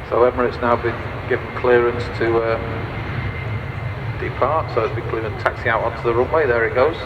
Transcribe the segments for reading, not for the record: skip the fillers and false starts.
So Emirates now been given clearance to depart, so it's been cleared and taxi out onto the runway. There it goes.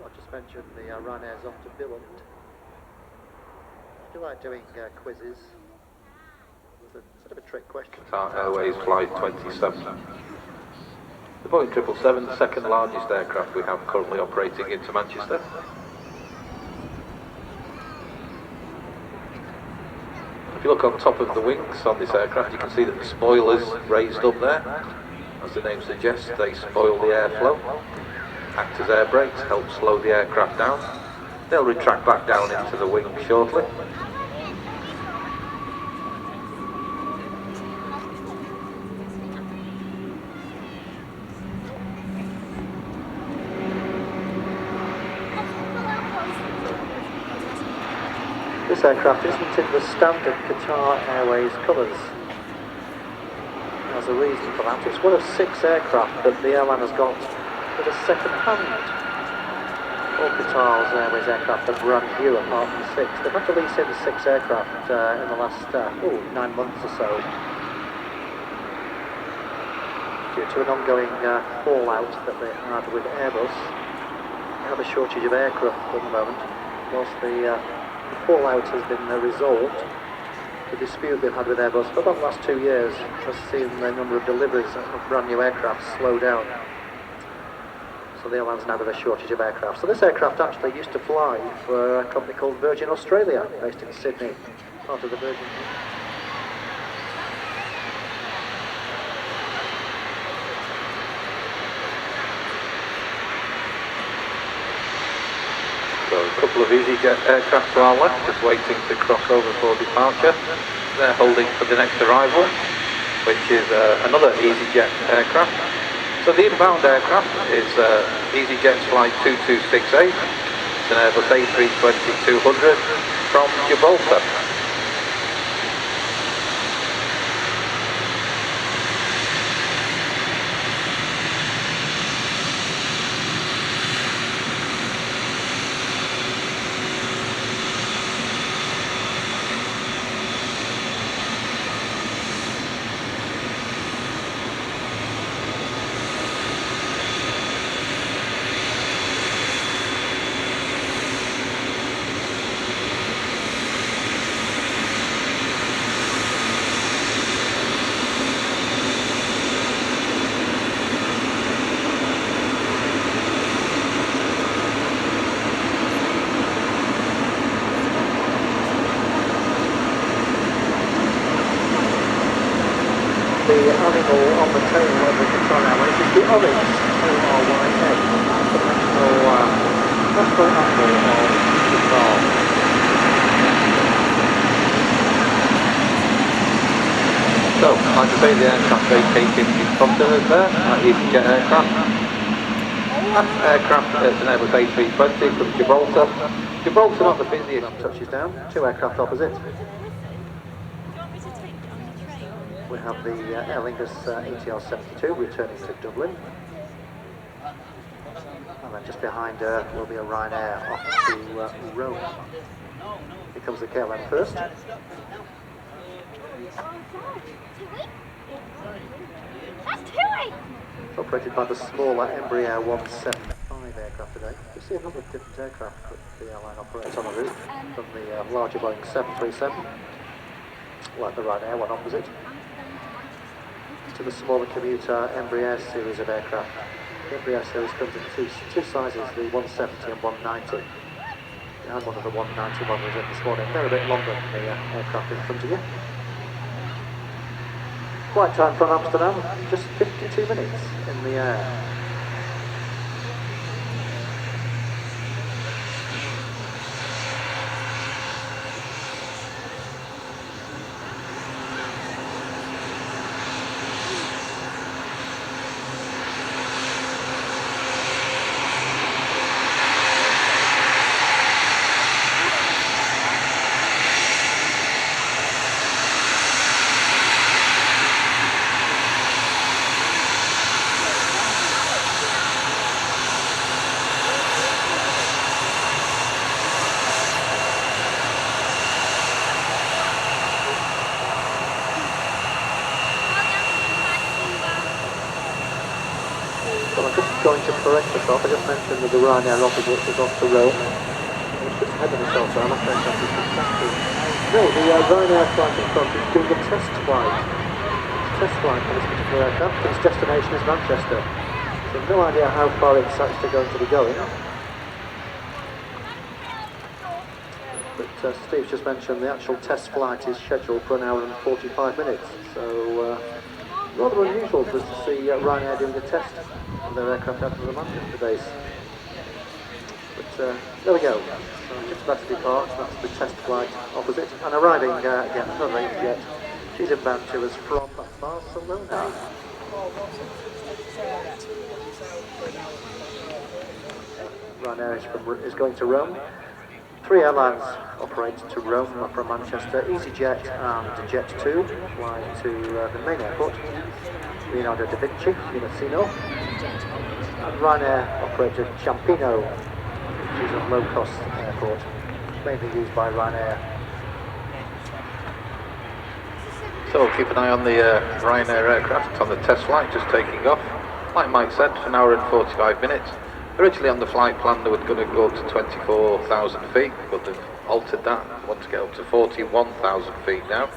I just mentioned the Ryanair's off to Billund. I do like doing quizzes. It's a sort of a trick question. Qatar Airways Flight 27. The Boeing 777, the second largest aircraft we have currently operating into Manchester. If you look on top of the wings on this aircraft, you can see that the spoilers raised up there. As the name suggests, they spoil the airflow. Act as air brakes, help slow the aircraft down. They'll retract back down into the wing shortly. This aircraft isn't in the standard Qatar Airways colours. There's a reason for that. It's one of 6 aircraft that the airline has got with a second hand. All Qatar Airways aircraft are brand new apart from 6. They've had to lease in 6 aircraft in the last 9 months or so, due to an ongoing fallout that they had with Airbus. They have a shortage of aircraft at the moment. Whilst the fallout has been resolved, the dispute they've had with Airbus for about the last 2 years has seen the number of deliveries of brand new aircraft slow down. So the airline's now got a shortage of aircraft. So this aircraft actually used to fly for a company called Virgin Australia, based in Sydney, part of the Virgin. So a couple of EasyJet aircraft to our left, just waiting to cross over for departure. They're holding for the next arrival, which is another EasyJet aircraft. So the inbound aircraft is EasyJet's flight 2268. It's an Airbus A320-200 from Gibraltar. Orange to RYA, national anthem of Nepal. So, like I say, the aircraft vacating in front of us there, EasyJet aircraft. That aircraft is an Airbus A320 from Gibraltar. Gibraltar not the busiest. Touches down, 2 aircraft opposite. We have the Aer Lingus ATR-72 returning to Dublin. And then just behind her will be a Ryanair off to Rome. Here comes the KLM first. It's operated by the smaller Embraer 175 aircraft today. You see a number of different aircraft that the airline operates on the route, from the larger Boeing 737, like the Ryanair one opposite, to the smaller commuter Embraer series of aircraft. The Embraer series comes in two sizes, the 170 and 190. And one of the 190 models in this morning. They're a bit longer than the aircraft in front of you. Flight time from Amsterdam, just 52 minutes in the air. Going to correct myself, I just mentioned that the Ryanair opposite is off to Rome. I was just ahead of myself there, I'm not going to have to. No, the Ryanair flight in front is doing a test flight. Test flight for this particular aircraft. Its destination is Manchester. So no idea how far it's actually going to be going. But Steve's just mentioned the actual test flight is scheduled for 1 hour and 45 minutes. So rather unusual for us to see Ryanair doing a test of their aircraft out of the Manchester base. But there we go. So just about to depart, that's the test flight opposite. And arriving again, another AVGEEKS. She's inbound to us from Barcelona. Ryanair is going to Rome. 3 airlines operate to Rome from Manchester. EasyJet and Jet2 fly to the main airport, Leonardo da Vinci, Fiumicino. And Ryanair operate to Ciampino, which is a low-cost airport, mainly used by Ryanair. So keep an eye on the Ryanair aircraft on the test flight, just taking off. Like Mike said, 1 hour and 45 minutes. Originally on the flight plan they were going to go up to 24,000 feet, but they've altered that. They want to get up to 41,000 feet now.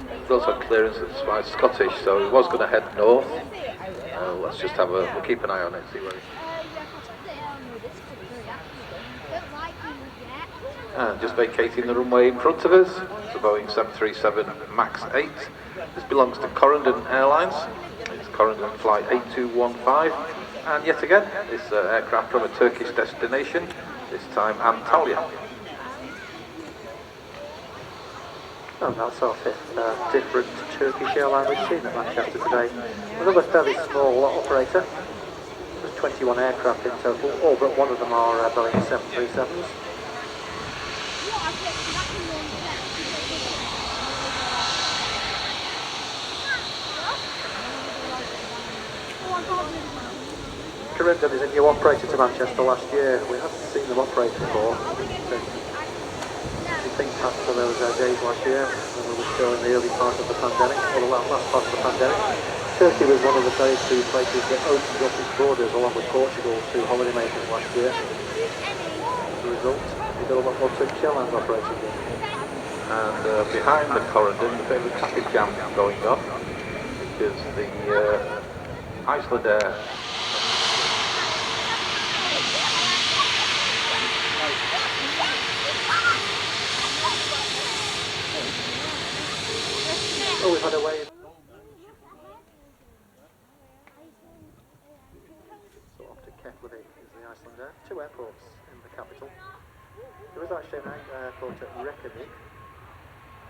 There's also clearance by Scottish, so it was going to head north. Let's just we'll keep an eye on it, see where it. Just vacating the runway in front of us. It's a Boeing 737 MAX 8. This belongs to Corendon Airlines. It's Corendon flight 8215. And yet again, this aircraft from a Turkish destination, this time Antalya. And that's our 5th different Turkish airline we've seen at Manchester today. Another fairly small operator. There's 21 aircraft in total, all but one of them are Boeing 737s. Corendon is a new operator to Manchester last year. We haven't seen them operate before. I think back to those days last year when we were still in the early part of the pandemic, or the last part of the pandemic. Turkey was one of the very few places that opened up its borders along with Portugal to holidaymakers last year. As a result, we got a lot more Turkish airlines operating here. And behind the Corendon, a bit of a traffic jam going on because the Icelandair Oh, we've had a wave. airports in the capital. There is actually an airport at Reykjavik,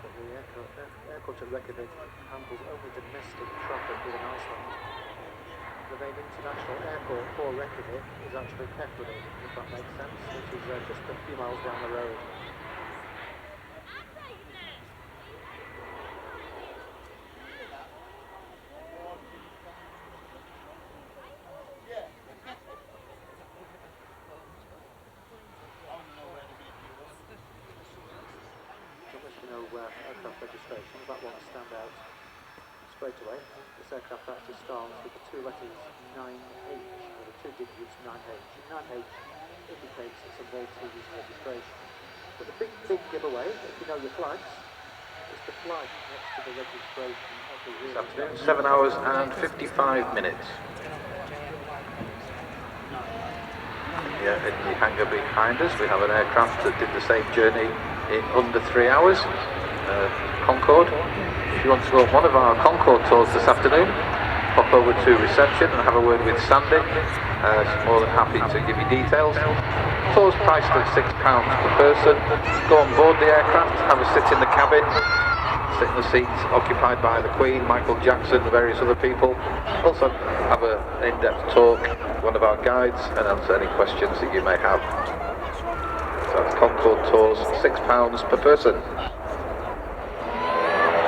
but the airport at Reykjavik handles only domestic traffic within Iceland. The main international airport for Reykjavik is actually Keflavik, if that makes sense, which is just a few miles down the road. Aircraft registrations, that won't stand out straight away. This aircraft actually starts with the two letters 9H, or the two digits 9H. 9H indicates it's a Maltese registration. But the big giveaway, if you know your flags, is the flag next to the registration of the rear. This afternoon, 7 hours and 55 minutes. Yeah, in the hangar behind us, we have an aircraft that did the same journey in under 3 hours. Concorde. If you want to go on one of our Concorde tours this afternoon, pop over to reception and have a word with Sandy. She's more than happy to give you details. Tours priced at £6 per person. Go on board the aircraft, have a sit in the cabin, sit in the seats occupied by the Queen, Michael Jackson, and various other people. Also have an in-depth talk with one of our guides and answer any questions that you may have. So that's Concorde tours, £6 per person.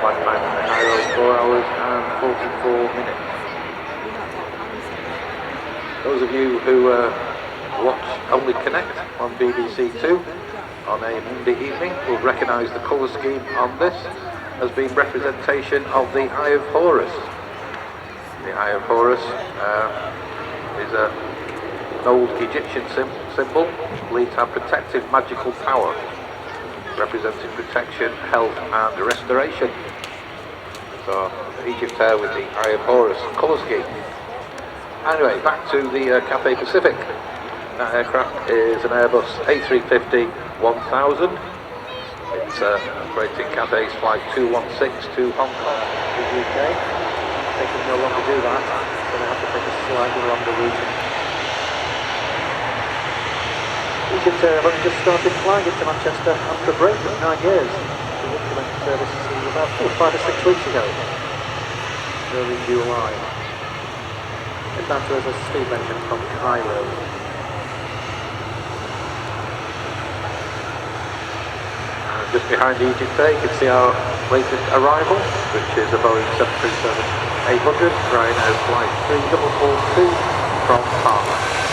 Flight time in the Cairo, 4 hours and 44 minutes. Those of you who watch Only Connect on BBC Two on a Monday evening will recognise the colour scheme on this as being representation of the Eye of Horus. The Eye of Horus is an old Egyptian symbol believed to have protective magical power, representing protection, health and restoration. So Egypt Air with the Eye of Horus colour scheme. Anyway, back to the Cathay Pacific. That aircraft is an Airbus A350-1000. It's operating Cathay's flight 216 to Hong Kong, the UK. They can no longer do that, so they have to take a slightly longer route. Egypt Air have only just started flying into Manchester after a break of 9 years. The implement service about 5 or 6 weeks ago, early July. Atlanta is a steam engine from Cairo. And just behind the Egypt Air, you can see our latest arrival, which is a Boeing 737-800, Ryanair Flight 3442 from Parma.